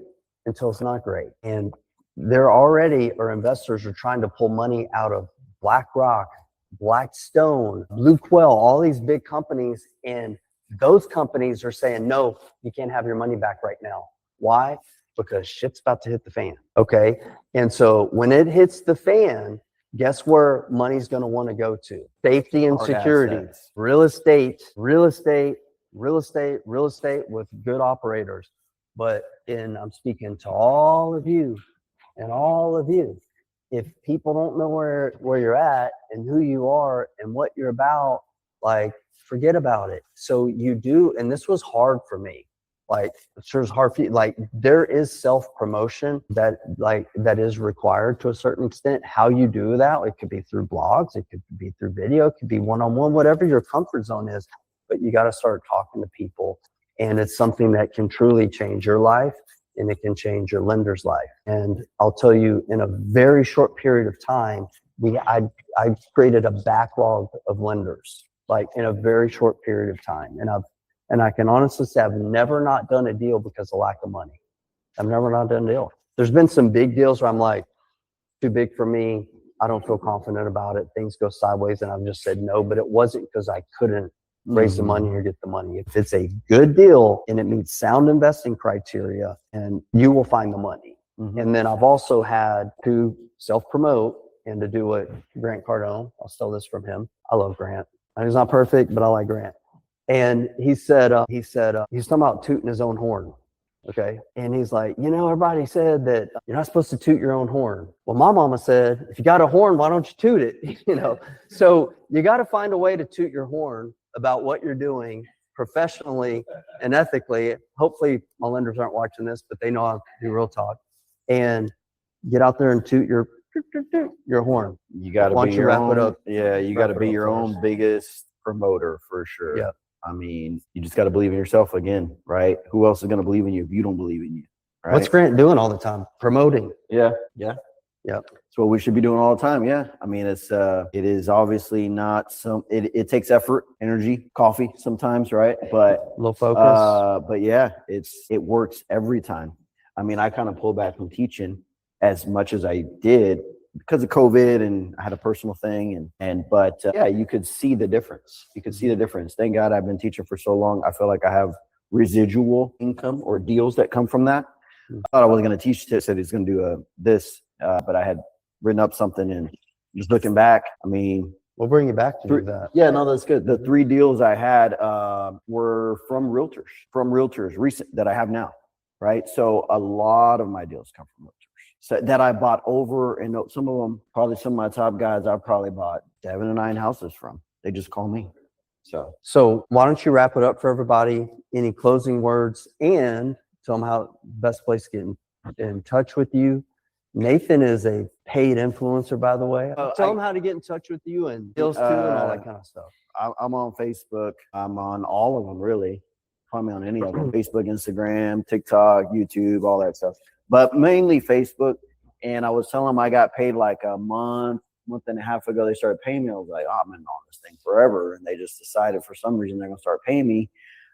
until it's not great. And there already are investors who are trying to pull money out of BlackRock, Blackstone, Blue Quail, all these big companies, and those companies are saying, no, you can't have your money back right now. Why? Because shit's about to hit the fan. Okay. And so when it hits the fan, guess where money's going to want to go to? Safety and security, real estate with good operators. But I'm speaking to all of you, if people don't know where you're at and who you are and what you're about, like, forget about it. So you do, and this was hard for me. Like, it sure is hard for you. Like, there is self-promotion that is required to a certain extent. How you do that, it could be through blogs, it could be through video, it could be one-on-one, whatever your comfort zone is. But you got to start talking to people. And it's something that can truly change your life, and it can change your lender's life. And I'll tell you, in a very short period of time, I created a backlog of lenders, like in a very short period of time. And I can honestly say I've never not done a deal because of lack of money. I've never not done a deal. There's been some big deals where I'm like, too big for me. I don't feel confident about it. Things go sideways, and I've just said no. But it wasn't because I couldn't raise the money or get the money. If it's a good deal and it meets sound investing criteria, and you will find the money. And then I've also had to self-promote and to do what Grant Cardone, I'll steal this from him. I love Grant. He's not perfect, but I like Grant. And he said, he's talking about tooting his own horn. Okay. And he's like, everybody said that you're not supposed to toot your own horn. Well, my mama said, if you got a horn, why don't you toot it? So you got to find a way to toot your horn about what you're doing professionally and ethically. Hopefully my lenders aren't watching this, but they know how to do real talk, and get out there and toot your horn. You got to be your own. Yeah. You got to be your own biggest promoter for sure. Yeah. I mean, you just got to believe in yourself again, right? Who else is going to believe in you if you don't believe in you? Right? What's Grant doing all the time? Promoting. Yeah. Yep. That's what we should be doing all the time. Yeah. I mean, it is obviously not it takes effort, energy, coffee sometimes, right? But low focus. But yeah, it works every time. I mean, I kind of pulled back from teaching as much as I did because of COVID, and I had a personal thing, but you could see the difference. Thank God I've been teaching for so long. I feel like I have residual income or deals that come from that. I thought I wasn't going to teach this, said he's going to do this, but I had written up something, and just looking back, I mean, we'll bring you back to do that. Yeah, no, that's good. The 3 deals I had were from realtors recent that I have now, right? So a lot of my deals come from realtors. So that I bought over, and some of them, probably some of my top guys, I probably bought 7 to 9 houses from. They just call me. So why don't you wrap it up for everybody? Any closing words, and tell them how best place to get in touch with you. Nathan is a paid influencer, by the way. Tell them how to get in touch with you and deals too, and all that kind of stuff. I'm on Facebook. I'm on all of them, really. Find me on any of them: Facebook, Instagram, TikTok, YouTube, all that stuff. But mainly Facebook. And I was telling them I got paid like a month month and a half ago, they started paying me. I was like, oh, I've been on this thing forever. And they just decided for some reason they're going to start paying me.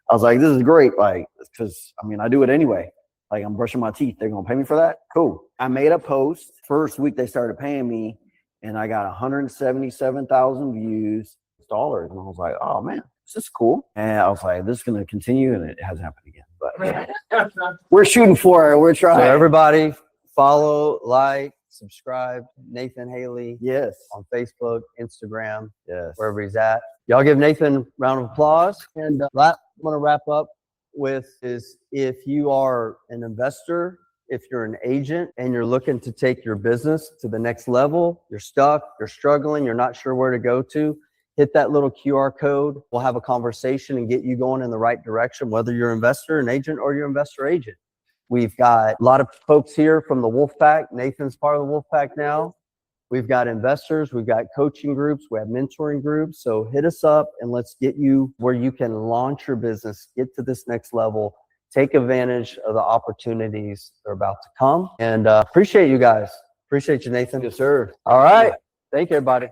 I was like, this is great. Like, because I mean, I do it anyway. Like, I'm brushing my teeth. They're going to pay me for that? Cool. I made a post. First week they started paying me, and I got 177,000 views, dollars. And I was like, oh man, this is cool. And I was like, this is going to continue, and it hasn't happened again. But we're shooting for it. We're trying. So everybody follow, like, subscribe, Nathan Haley Yes. on Facebook, Instagram, Yes. wherever he's at. Y'all give Nathan a round of applause. And what I'm going to wrap up with is, if you are an investor, if you're an agent and you're looking to take your business to the next level, you're stuck, you're struggling, you're not sure where to go to, hit that little QR code. We'll have a conversation and get you going in the right direction, whether you're an investor, an agent, or you're an investor agent. We've got a lot of folks here from the Wolf Pack. Nathan's part of the Wolf Pack now. We've got investors, we've got coaching groups, we have mentoring groups. So hit us up and let's get you where you can launch your business, get to this next level, take advantage of the opportunities that are about to come. And appreciate you guys. Appreciate you, Nathan. Yes, sir. All right. Thank you, everybody.